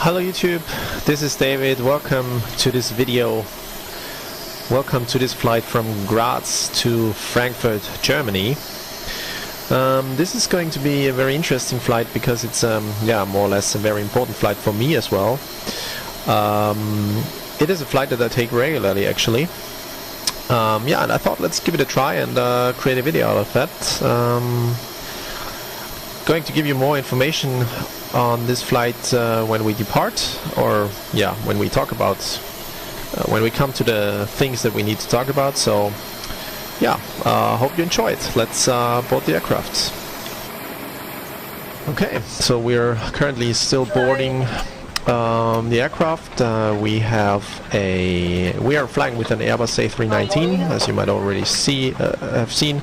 Hello YouTube, this is David. Welcome to this video. Welcome to this flight from Graz to Frankfurt, Germany. This is going to be a very interesting flight because it's more or less a very important flight for me as well. It is a flight that I take regularly actually. And I thought let's give it a try and create a video out of that. Going to give you more information on this flight when we depart, or when we talk about when we come to the things that we need to talk about. So hope you enjoy it. Let's board the aircraft. Okay, so we're currently still boarding the aircraft. We are flying with an Airbus A319, as you might already have seen.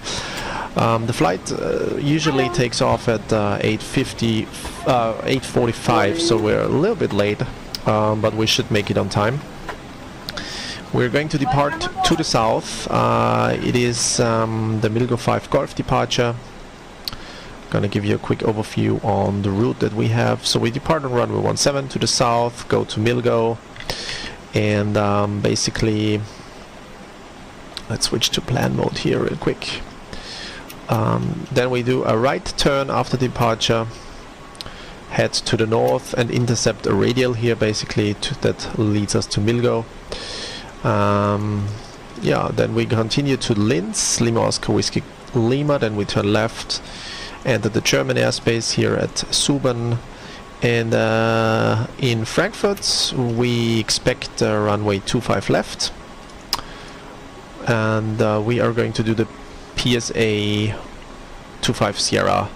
The flight usually takes off at 8:45, so we're a little bit late, but we should make it on time. We're going to depart to the south. It is the Milgo 5 Golf departure. Gonna give you a quick overview on the route that we have. So we depart on runway 17 to the south, go to Milgo, and basically let's switch to plan mode here real quick. Then we do a right turn after departure, head to the north and intercept a radial here basically that leads us to Milgo. Then we continue to Linz, Lima Oscar Whiskey Lima, then we turn left, enter the German airspace here at Suben, and in Frankfurt we expect runway 25 left, and we are going to do the PSA 25 Sierra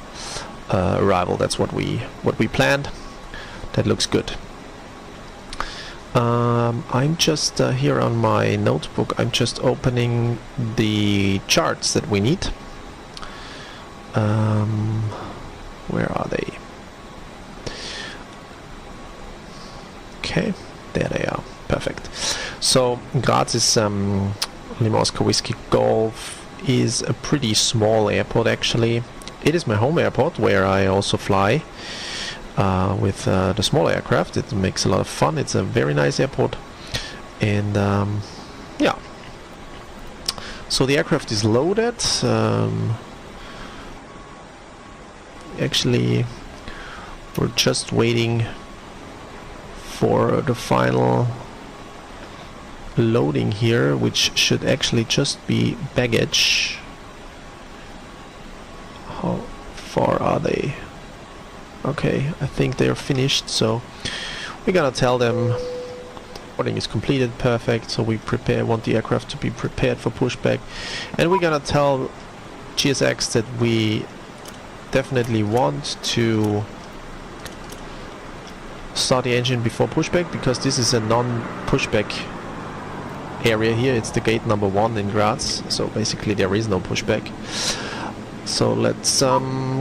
arrival. That's what we planned. That looks good. I'm just here on my notebook. I'm just opening the charts that we need. Where are they? Okay, there they are. Perfect. So Graz is Lima Oscar Whiskey Golf is a pretty small airport actually. It is my home airport where I also fly with the small aircraft. It makes a lot of fun. It's a very nice airport, and so the aircraft is loaded. Actually we're just waiting for the final loading here, which should actually just be baggage. How far are they? Okay, I think they're finished, so we're gonna tell them boarding is completed. Perfect. So we want the aircraft to be prepared for pushback, and we're gonna tell GSX that we definitely want to start the engine before pushback, because this is a non-pushback area here. It's the gate number 1 in Graz, so basically there is no pushback. So let's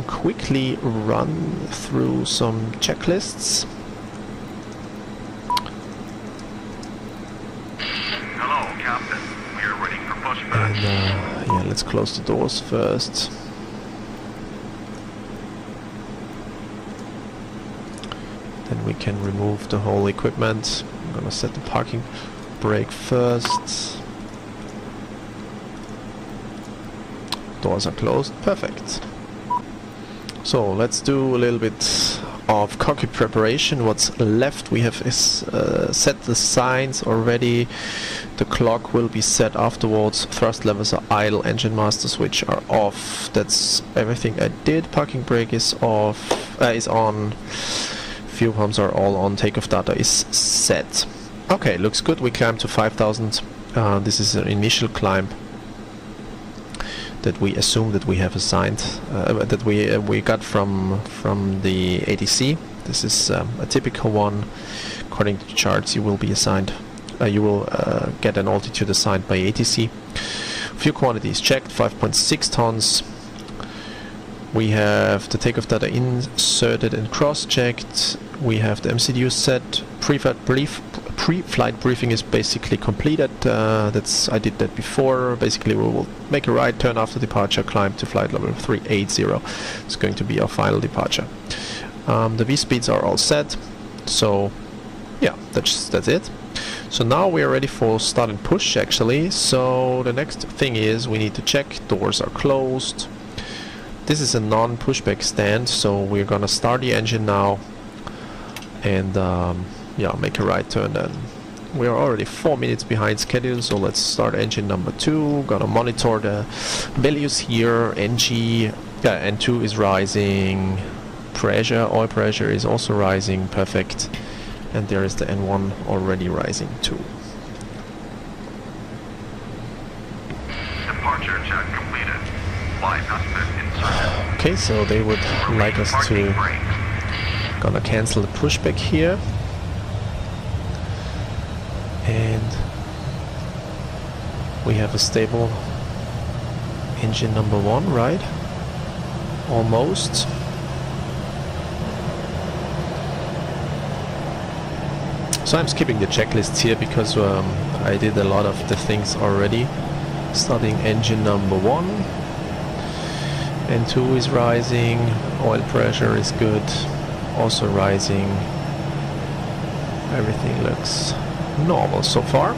quickly run through some checklists. Hello, Captain. We are ready for pushback. And let's close the doors first. Then we can remove the whole equipment. I'm gonna set the parking brake first. Doors are closed. Perfect. So let's do a little bit of cockpit preparation. What's left, we have is set the signs already. The clock will be set afterwards. Thrust levels are idle. Engine master switch are off. That's everything I did. Parking brake is off. Is on. Fuel pumps are all on. Takeoff data is set. Okay, looks good. We climbed to 5,000. This is an initial climb that we assume that we have assigned, that we got from the ATC. This is a typical one. According to the charts, you will be assigned. You will get an altitude assigned by ATC. Fuel quantity is checked. 5.6 tons. We have the takeoff data inserted and cross-checked. We have the MCDU set. Pre-flight briefing is basically completed. I did that before. Basically, we will make a right turn after departure, climb to flight level 380. It's going to be our final departure. The V speeds are all set, so yeah, that's it. So now we are ready for start and push actually. So the next thing is we need to check doors are closed. This is a non-pushback stand, so we're gonna start the engine now and yeah, make a right turn then. We are already 4 minutes behind schedule, so let's start engine number 2. Gonna monitor the values here. N2 is rising, pressure, oil pressure is also rising, perfect. And there is the N1 already rising too. Departure check completed. Flight aspect inserted. Okay, so they would like us to gonna cancel the pushback here. And we have a stable engine number 1, right? Almost. So I'm skipping the checklists here because I did a lot of the things already. Starting engine number 1. N2 is rising, oil pressure is good, also rising. Everything looks normal so far.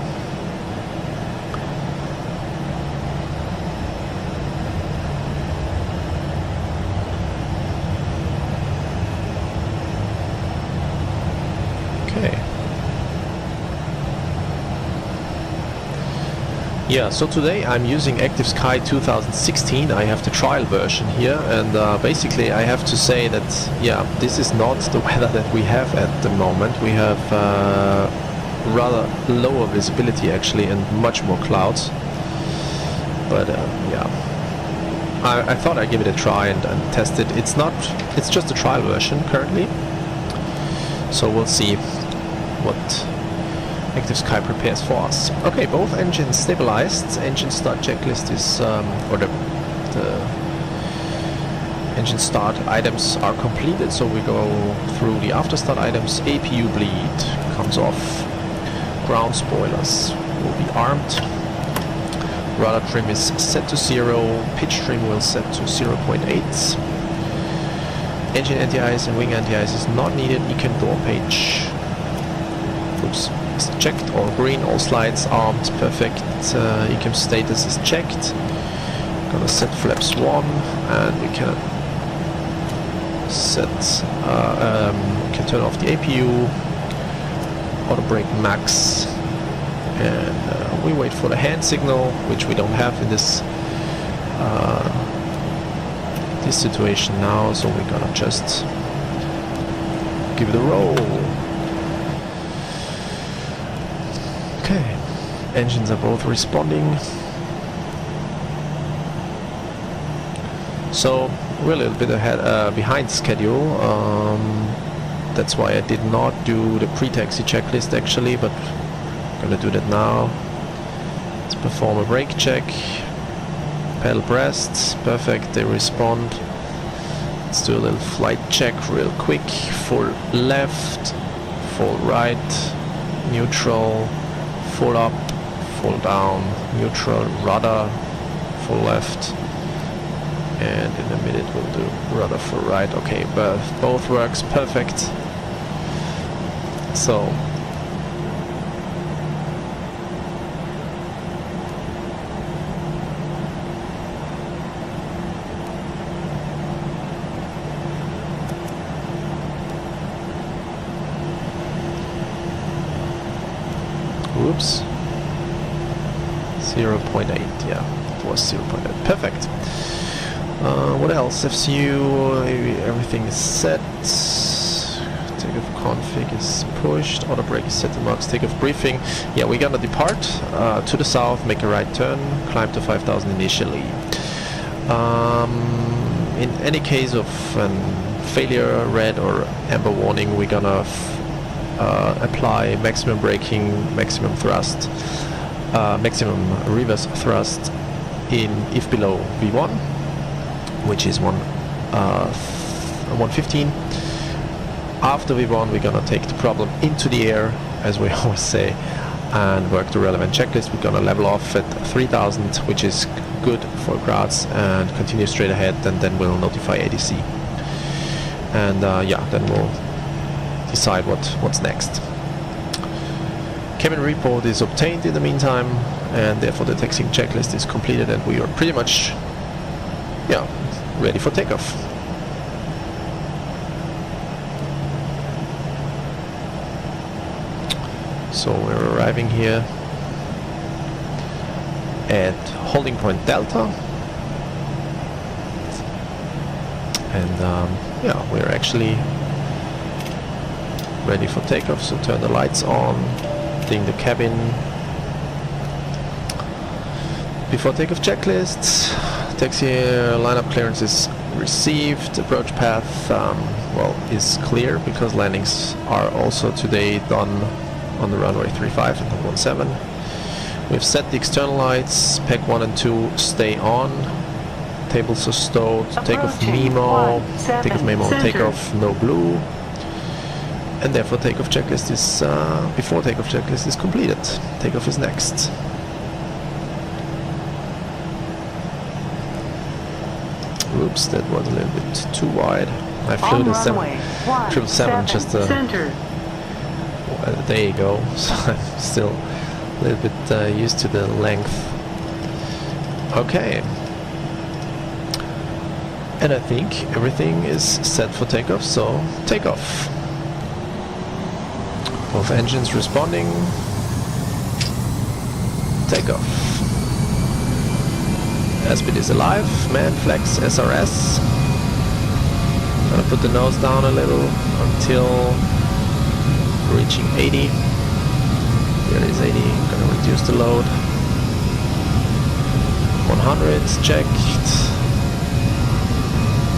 Okay. Yeah, so today I'm using Active Sky 2016. I have the trial version here, and basically I have to say that, yeah, this is not the weather that we have at the moment. We have rather lower visibility actually and much more clouds. But yeah, I thought I'd give it a try and test it. It's just a trial version currently. So we'll see what Active Sky prepares for us. Okay, both engines stabilized. Engine start checklist is, or the engine start items are completed, so we go through the after start items. APU bleed comes off. Ground spoilers will be armed. Rudder trim is set to 0. Pitch trim will set to 0.8. Engine anti-ice and wing anti-ice is not needed. Econ door page. Oops. Is checked, all green, all slides armed, perfect. Ecam status is checked. Gonna set flaps 1, and we can set, we can turn off the APU, auto brake max, and we wait for the hand signal, which we don't have in this this situation now, so we're gonna just give it a roll. Okay, engines are both responding. So we're a little bit ahead, behind schedule. That's why I did not do the pre-taxi checklist actually, but I'm gonna do that now. Let's perform a brake check. Pedal breasts, perfect, they respond. Let's do a little flight check real quick. Full left, full right, neutral, full up, full down, neutral, rudder, full left, and in a minute we'll do rudder full right. Okay, but both works perfect. So oops, 0.8, yeah, it was 0.8, perfect. What else? FCU, everything is set. Takeoff config is pushed. Auto brake is set to max. Takeoff briefing. Yeah, we're gonna depart to the south, make a right turn, climb to 5,000 initially. In any case of failure, red or amber warning, we're gonna apply maximum braking, maximum thrust, maximum reverse thrust in if below V1, which is 115. After V1 we're gonna take the problem into the air, as we always say, and work the relevant checklist. We're gonna level off at 3000, which is good for Graz, and continue straight ahead, and then we'll notify ADC. And yeah, then we'll decide what's next. Cabin report is obtained in the meantime, and therefore the taxiing checklist is completed, and we are pretty much, yeah, ready for takeoff. So we're arriving here at holding point Delta, and yeah, we're actually ready for takeoff. So turn the lights on, clean the cabin. Before takeoff checklists, taxi lineup clearance is received. Approach path well, is clear because landings are also today done on the runway 35 and 17. We've set the external lights, pack 1 and 2 stay on. Tables are stowed, takeoff memo, takeoff no blue. And therefore takeoff checklist is, before takeoff checklist is completed. Takeoff is next. Oops, that was a little bit too wide. I flew the 777 just well, there you go. So I'm still a little bit used to the length. Okay. And I think everything is set for takeoff, so takeoff. Both engines responding. Takeoff. Airspeed is alive. Man flex SRS. Gonna put the nose down a little until reaching 80. There is 80. Gonna reduce the load. 100 checked.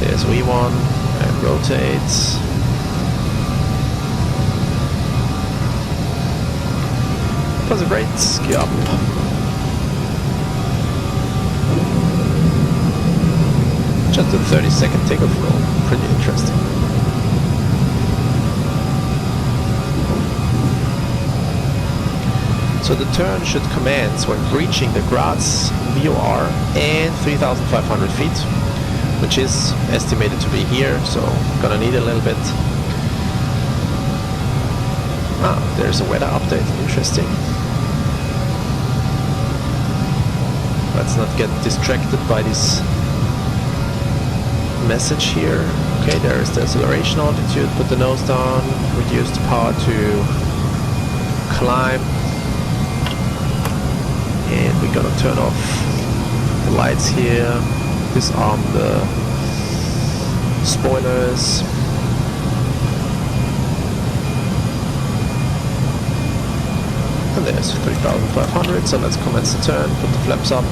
There's V1 and rotate. Positive rates, gear up. Just a 30-second takeoff roll. Pretty interesting. So the turn should commence when reaching the Graz VOR and 3,500 feet, which is estimated to be here, so gonna need a little bit. Ah, there's a weather update, interesting. Let's not get distracted by this message here. Okay, there is the acceleration altitude, put the nose down, reduce the power to climb, and we're gonna turn off the lights here, disarm the spoilers. And there's 3,500, so let's commence the turn, put the flaps up.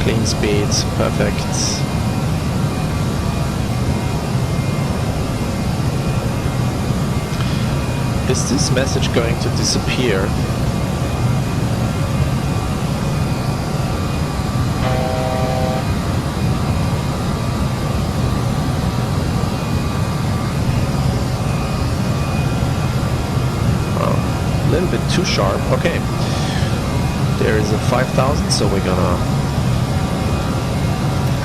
Clean speeds, perfect. Is this message going to disappear? A little bit too sharp. Okay, there is a 5,000, so we're gonna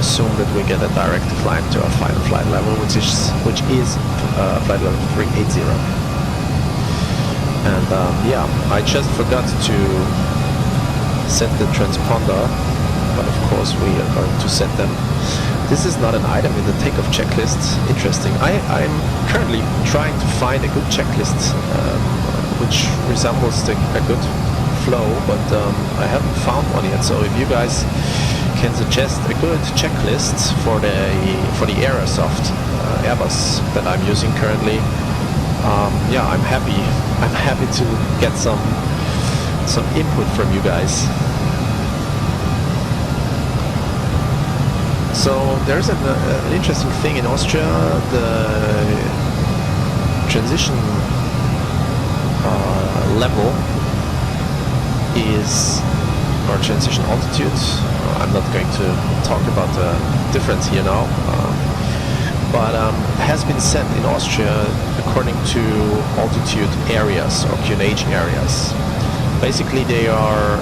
assume that we get a direct climb to our final flight level, which is flight level 380. And yeah, I just forgot to set the transponder, but of course we are going to set them. This is not an item in the takeoff checklist. Interesting. I'm currently trying to find a good checklist which resembles a good flow, but I haven't found one yet. So if you guys can suggest a good checklist for the Aerosoft Airbus that I'm using currently, yeah, I'm happy to get some input from you guys. So there's an interesting thing in Austria. The transition level is, or transition altitude. I'm not going to talk about the difference here now, but has been set in Austria according to altitude areas or QNH areas. Basically, they are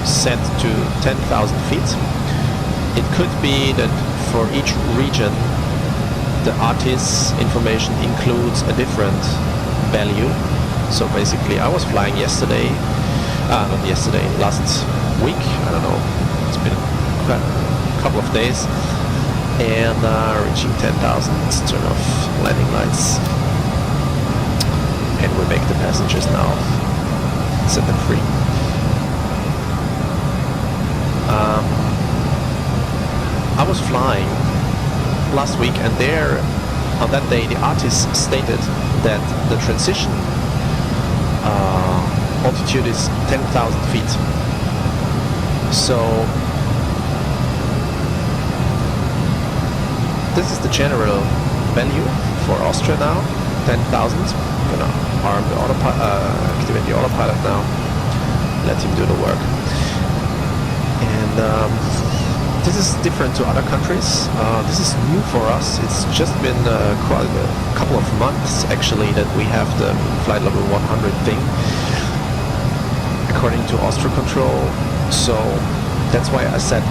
set to 10,000 feet it could be that for each region the ATIS information includes a different value. So basically I was flying yesterday, not yesterday, last week, I don't know, it's been a couple of days, and reaching 10,000 turn off landing lights, and we make the passengers now, set them free. I was flying last week, and there on that day the ATIS stated that the transition altitude is 10,000 feet. So this is the general value for Austria now, 10,000. I'm gonna arm the activate the autopilot now, let him do the work. And this is different to other countries. This is new for us. It's just been quite a couple of months actually that we have the flight level 100 thing according to Austria control. So that's why I set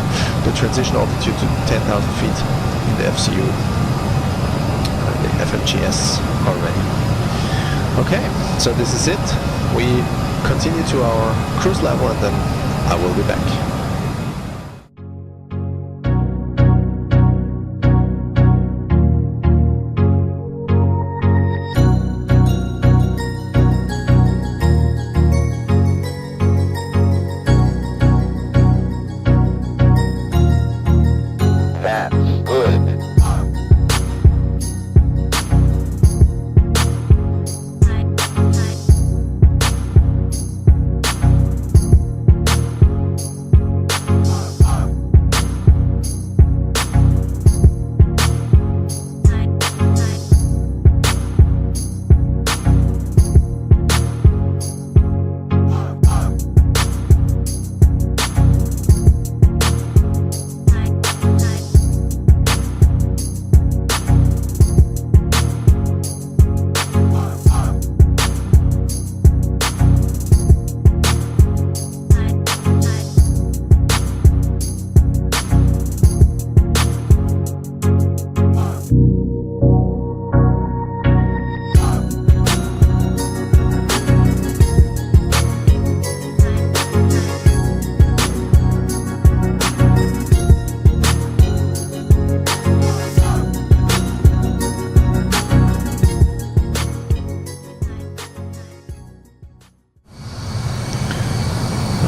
the transition altitude to 10,000 feet in the FCU, the FMGS already. Okay, so this is it. We continue to our cruise level and then I will be back.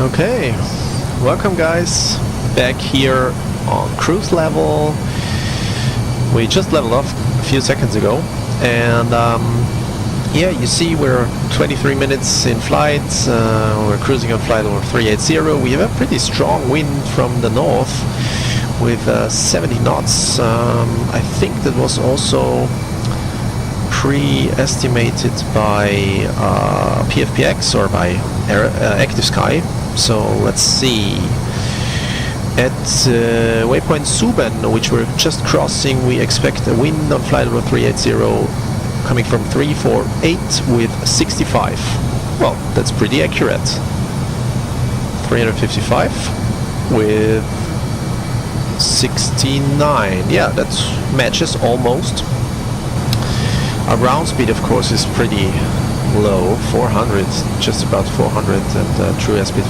Okay, welcome guys, back here on cruise level. We just leveled off a few seconds ago, and yeah, you see we're 23 minutes in flight. We're cruising on flight over 380. We have a pretty strong wind from the north with 70 knots. I think that was also pre-estimated by PFPX or by Active Sky. So let's see. At waypoint Suben, which we're just crossing, we expect a wind on flight level 380 coming from 348 with 65. Well, that's pretty accurate. 355 with 69. Yeah, that matches almost. Our ground speed, of course, is pretty low, 400, just about 400, and true airspeed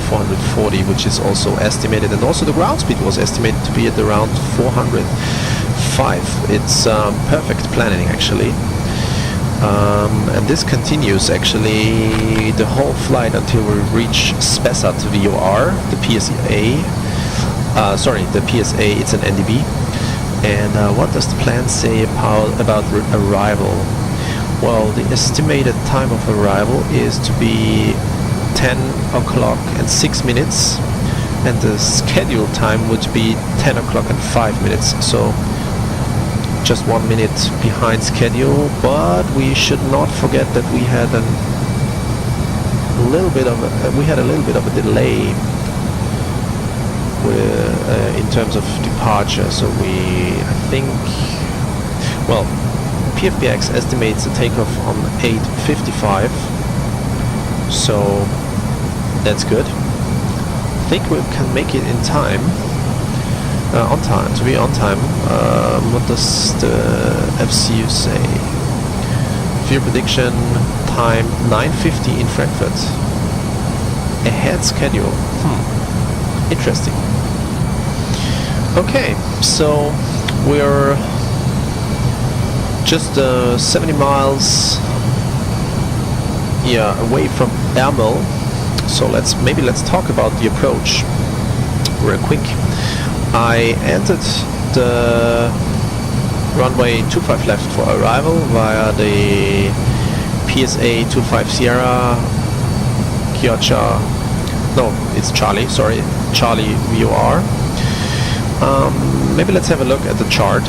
440, which is also estimated, and also the ground speed was estimated to be at around 405. It's perfect planning actually, and this continues actually the whole flight until we reach Spessart VOR, the PSA. Sorry, the PSA, it's an NDB. And what does the plan say about arrival? Well, the estimated time of arrival is to be 10 o'clock and 6 minutes, and the scheduled time would be 10 o'clock and 5 minutes. So just 1 minute behind schedule, but we should not forget that we had a little bit of a delay in terms of departure. So I think, well, PFPX estimates a takeoff on 8:55, so that's good. I think we can make it in time. On time, to be on time. What does the FCU say? Fuel prediction time 9:50 in Frankfurt. Ahead schedule. Interesting. Okay, so we're just 70 miles away from Ermel. So let's talk about the approach real quick. I entered the runway 25 left for arrival via the PSA 25 Sierra Kiocha. No, it's Charlie. Sorry, Charlie VOR. Maybe let's have a look at the chart.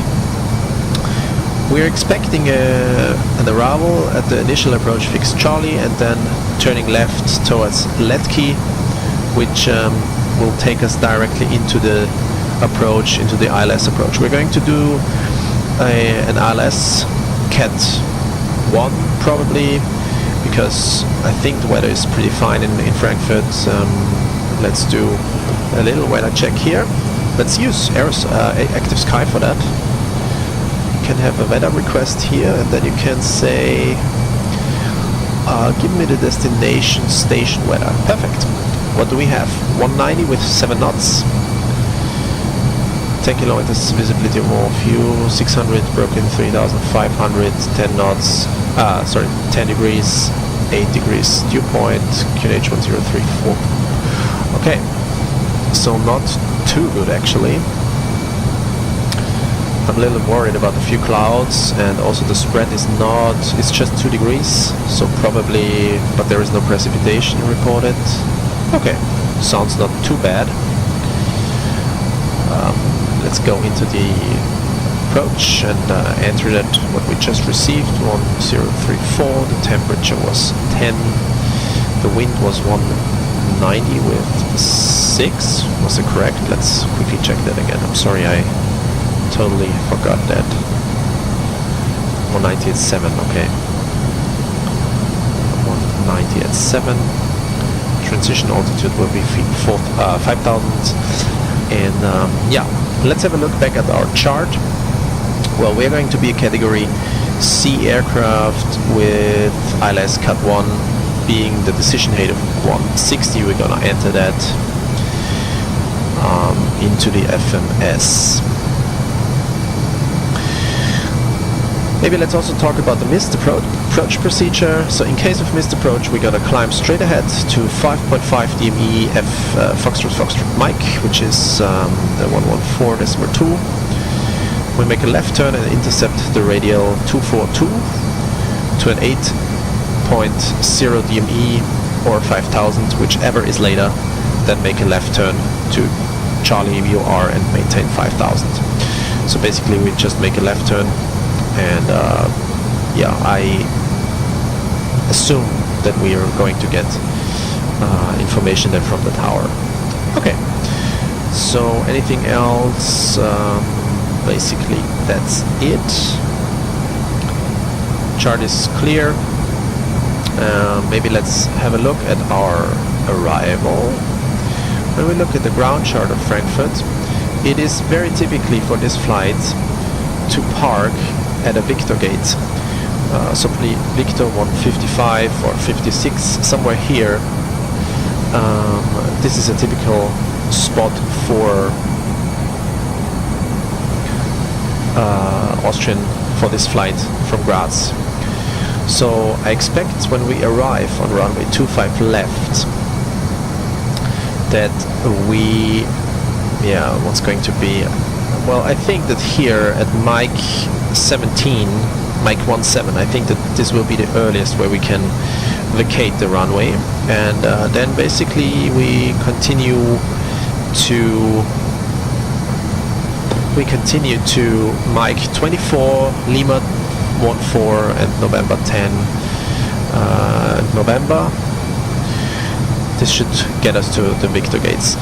We're expecting an arrival at the initial approach fix Charlie and then turning left towards Letki, which will take us directly into the approach, into the ILS approach. We're going to do an ILS Cat 1 probably, because I think the weather is pretty fine in Frankfurt. Let's do a little weather check here. Let's use Active Sky for that. You can have a weather request here, and then you can say, give me the destination station weather. Perfect. What do we have? 190 with 7 knots. 10 kilometers visibility more fuel. 600 broken 3,500. 10 knots. 10 degrees. 8 degrees dew point. QNH 1034. Okay. So not too good actually. I'm a little worried about a few clouds, and also the spread is not, it's just 2 degrees, so probably, but there is no precipitation reported. Okay, sounds not too bad. Let's go into the approach and enter that what we just received, 1034, the temperature was 10, the wind was 190 with 6, was it correct? Let's quickly check that again. I'm sorry, I totally forgot that. 190 at 7, okay. 190 at 7. Transition altitude will be 5,000. And yeah, let's have a look back at our chart. Well, we're going to be a category C aircraft with ILS Cat 1 being the decision height of 160. We're gonna enter that into the FMS. Maybe let's also talk about the missed approach procedure. So in case of missed approach, we gotta climb straight ahead to 5.5 DME F Foxtrot Mike, which is the 114.2. We make a left turn and intercept the radial 242 to an 8.0 DME or 5000, whichever is later. Then make a left turn to Charlie VOR and maintain 5000. So basically we just make a left turn, and yeah, I assume that we are going to get information then from the tower. Okay, so anything else? Basically that's it. Chart is clear. Maybe let's have a look at our arrival. When we look at the ground chart of Frankfurt, it is very typically for this flight to park at a Victor gate. So Victor 155 or 56, somewhere here. This is a typical spot for Austrian for this flight from Graz. So I expect when we arrive on runway 25 left that we, what's going to be, well, I think that here at Mike 17, Mike 17, I think that this will be the earliest where we can vacate the runway, and then basically we continue to Mike 24, Lima 14 and November 10. November. This should get us to the Victor gates.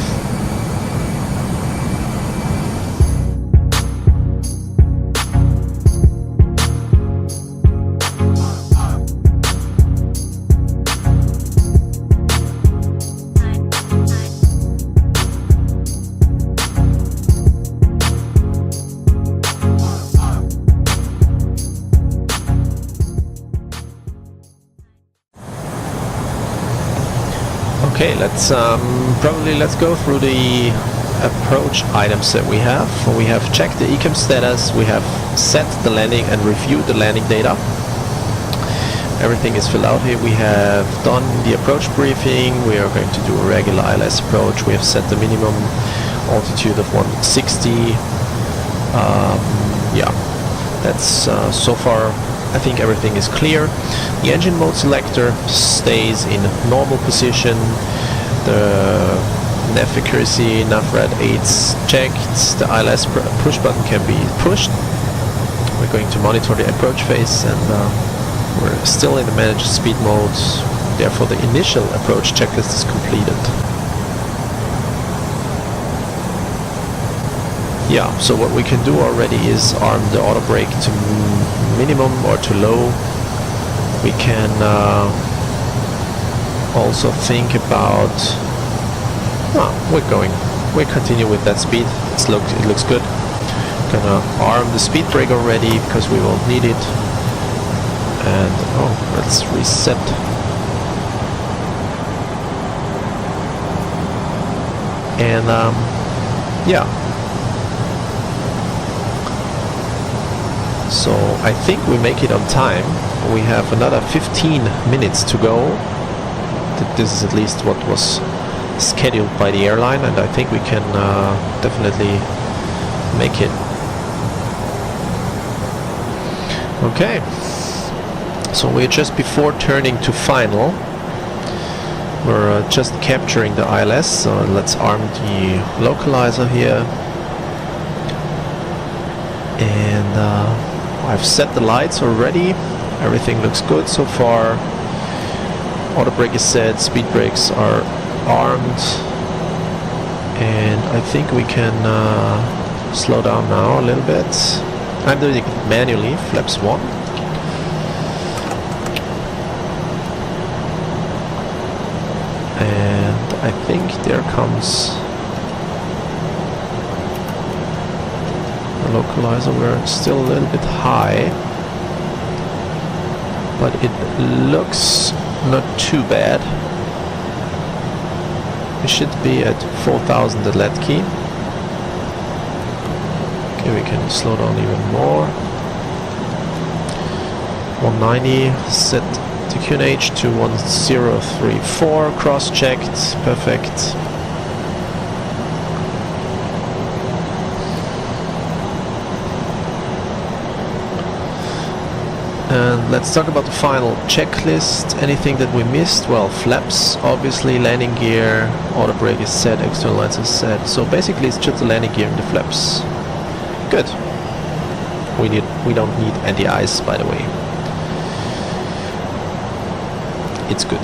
Okay, let's go through the approach items that we have. We have checked the ECAM status, we have set the landing and reviewed the landing data. Everything is filled out here. We have done the approach briefing. We are going to do a regular ILS approach. We have set the minimum altitude of 160. Yeah, that's so far I think everything is clear. The engine mode selector stays in normal position. The nav accuracy, NavRad 8's checked. The ILS push button can be pushed. We're going to monitor the approach phase, and we're still in the manage speed mode. Therefore the initial approach checklist is completed. Yeah, so what we can do already is arm the auto brake to minimum or to low. We can also think about we continue with that speed. It looks good. Gonna arm the speed brake already because we won't need it. And let's reset. And yeah. So I think we make it on time. We have another 15 minutes to go. This is at least what was scheduled by the airline, and I think we can definitely make it. Okay, so we're just before turning to final. We're just capturing the ILS, so let's arm the localizer here. And I've set the lights already. Everything looks good so far. Auto brake is set, speed brakes are armed, and I think we can slow down now a little bit. I'm doing it manually, flaps 1. And I think there comes the localizer. We're still a little bit high, but it looks not too bad. We should be at 4,000 at LED key. Okay, we can slow down even more. 190, set the QNH to 1034, cross-checked, perfect. And let's talk about the final checklist. Anything that we missed? Well, flaps, obviously, landing gear, auto brake is set, external lights is set. So basically it's just the landing gear and the flaps. Good. We don't need anti-ice, by the way. It's good.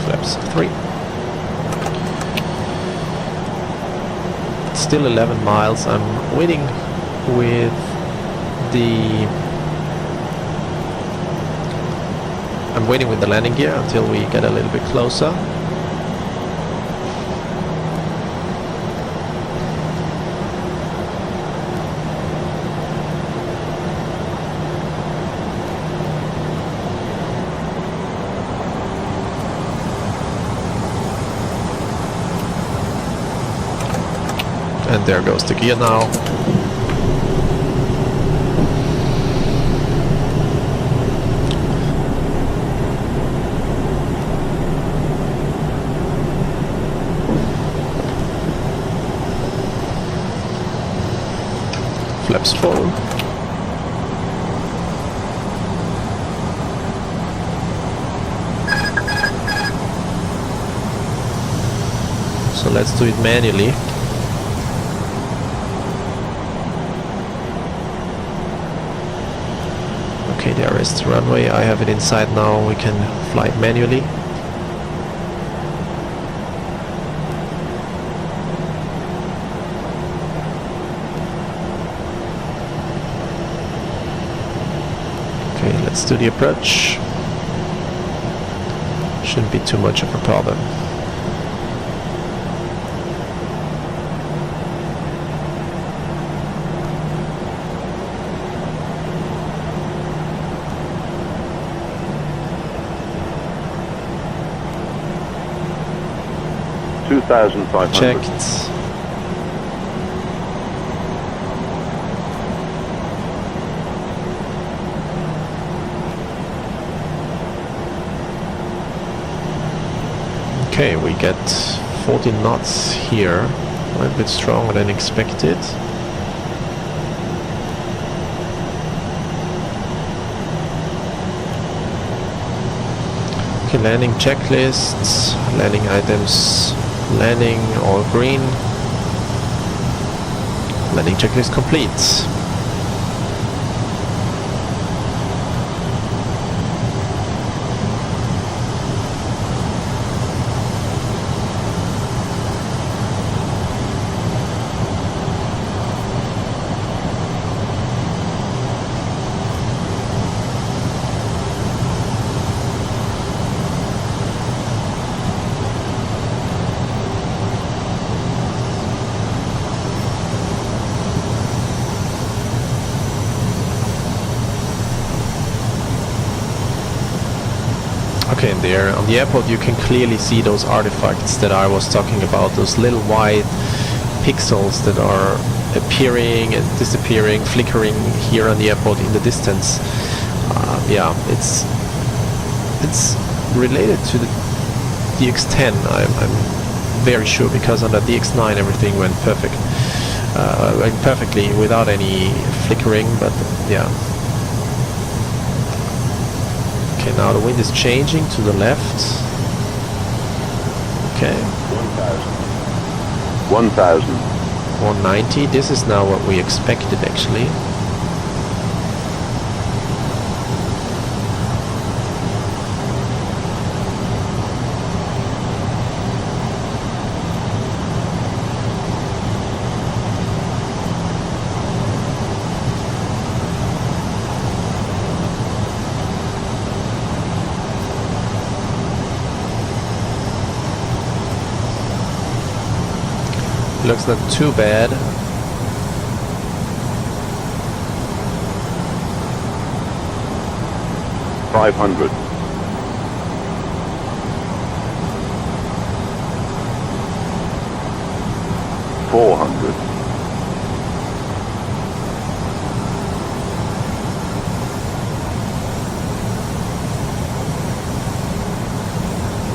Flaps 3. Still 11 miles. I'm waiting with the landing gear until we get a little bit closer. And there goes the gear now. Flaps full. So let's do it manually. Okay, there is the runway. I have it inside now. We can fly it manually. Okay, let's do the approach. shouldn't be too much of a problem. Checked. Okay, we get 40 knots here, a little bit stronger than expected. Okay, landing checklists, landing items, landing all green, landing checklist complete. Okay, and there on the airport you can clearly see those artifacts that I was talking about, those little white pixels that are appearing and disappearing, flickering here on the airport in the distance. Yeah, it's related to the DX10, I'm very sure, because on the DX9 everything went perfectly without any flickering, but yeah. Okay, now the wind is changing to the left. Okay. 1,000. 190. This is now what we expected actually. Looks not too bad. $500. 400.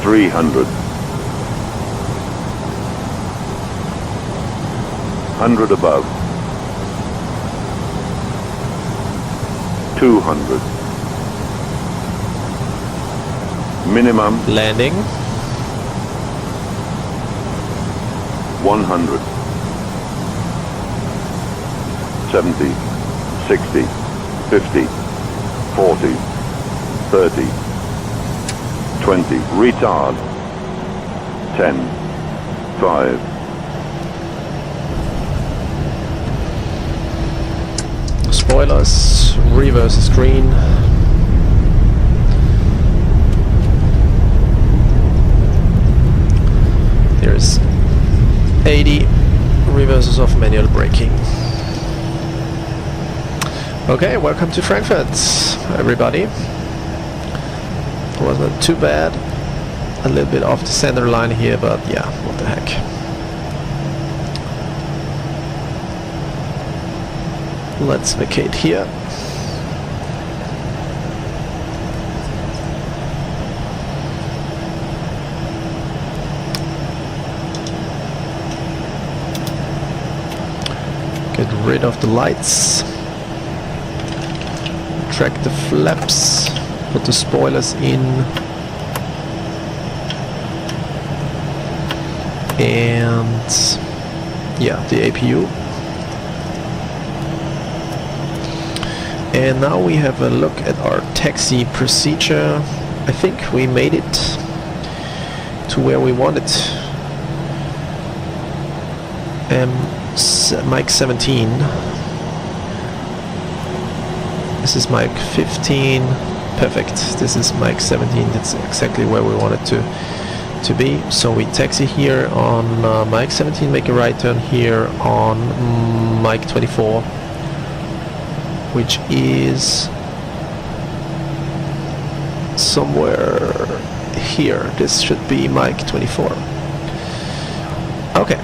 300. 100 above. 200. Minimum. Landing. 100. 70. 60. 50. 40. 30. 20. Retard. 10. 5. Spoilers, reverse screen. There's 80 reverses of manual braking. Okay, welcome to Frankfurt, everybody. Was not too bad. A little bit off the center line here, but yeah, what the heck. Let's vacate here. Get rid of the lights. Track the flaps. Put the spoilers in. And yeah, the APU. And now we have a look at our taxi procedure. I think we made it to where we wanted. Mic 17. This is mic 15, perfect. This is Mike 17. That's exactly where we want it to be. So we taxi here on Mike 17, make a right turn here on Mike 24, which is somewhere here. This should be Mike 24. Okay.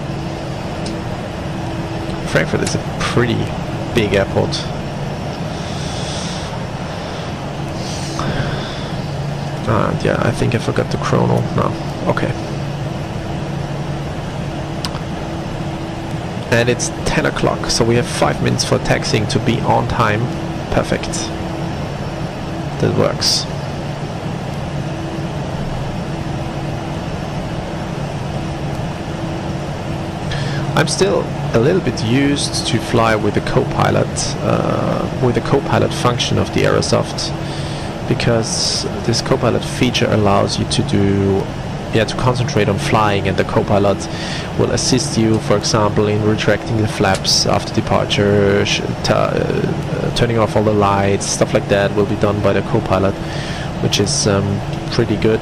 Frankfurt is a pretty big airport. And yeah, I think I forgot the chrono. No. Okay. And it's 10 o'clock, so we have 5 minutes for taxiing to be on time. Perfect. That works. I'm still a little bit used to fly with the co-pilot function of the Aerosoft, because this co-pilot feature allows you to to concentrate on flying, and the co-pilot will assist you, for example, in retracting the flaps after departure, turning off all the lights, stuff like that will be done by the co-pilot, which is pretty good.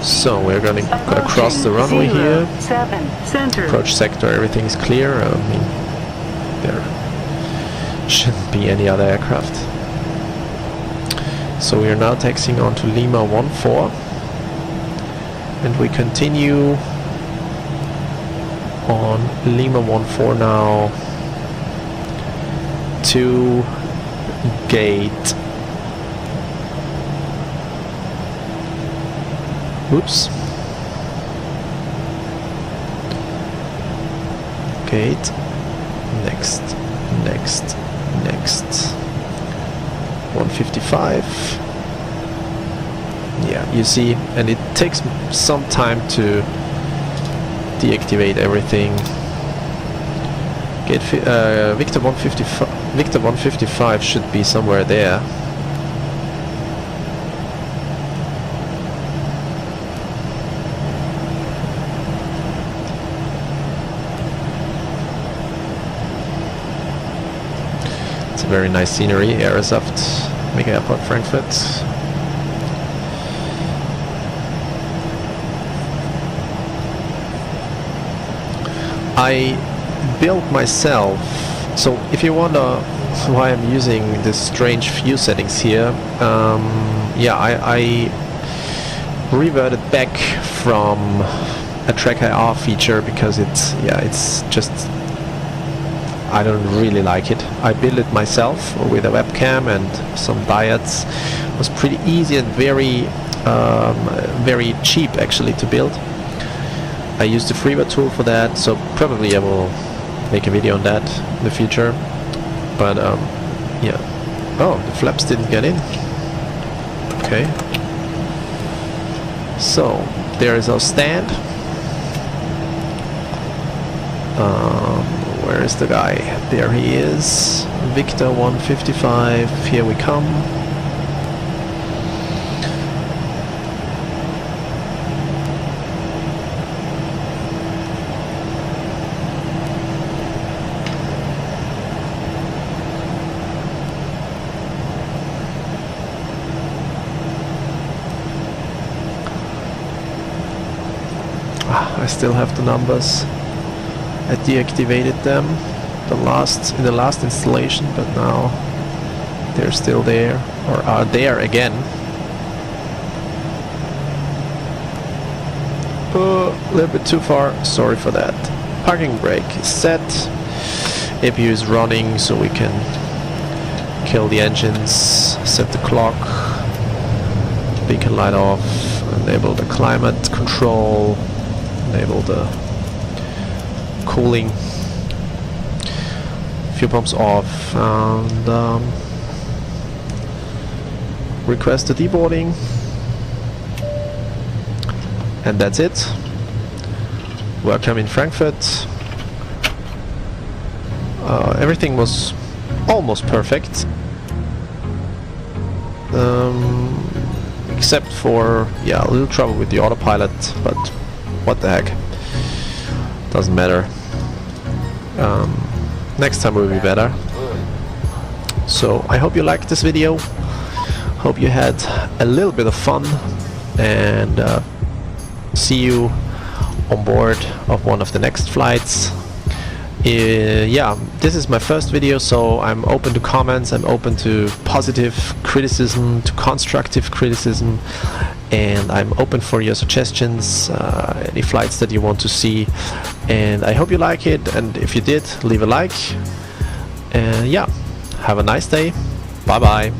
So we're gonna cross the runway here. Approach sector, everything is clear. I mean, there shouldn't be any other aircraft. So we are now taxiing on to Lima 14, and we continue on Lima 14 now to gate. Oops. Gate. Next. 155. Yeah, you see, and it takes some time to deactivate everything. Gate Victor 155 should be somewhere there. Very nice scenery, Aerosoft, Mega Airport, Frankfurt. I built myself, so if you wonder why I'm using this strange view settings here, yeah, I reverted back from a track IR feature because it's just, I don't really like it. I built it myself with a webcam and some diodes. It was pretty easy and very cheap actually to build. I used the freeware tool for that, so probably I will make a video on that in the future. But yeah. Oh, the flaps didn't get in. Okay. So there is our stand. Where is the guy? There he is. Victor 155. Here we come. I still have the numbers. I deactivated them in the last installation, but now they're still there, or are there again. A little bit too far, sorry for that. Parking brake is set. APU is running, so we can kill the engines, set the clock, beacon light off, enable the climate control, enable the cooling, fuel pumps off, and request the deboarding, and that's it. Welcome in Frankfurt. Everything was almost perfect, except for a little trouble with the autopilot, but what the heck, doesn't matter. Next time will be better. So I hope you liked this video. Hope you had a little bit of fun, and see you on board of one of the next flights. Yeah, this is my first video, so I'm open to comments, I'm open to positive criticism, to constructive criticism, and I'm open for your suggestions, any flights that you want to see, and I hope you like it, and if you did, leave a like, and yeah, have a nice day, bye bye.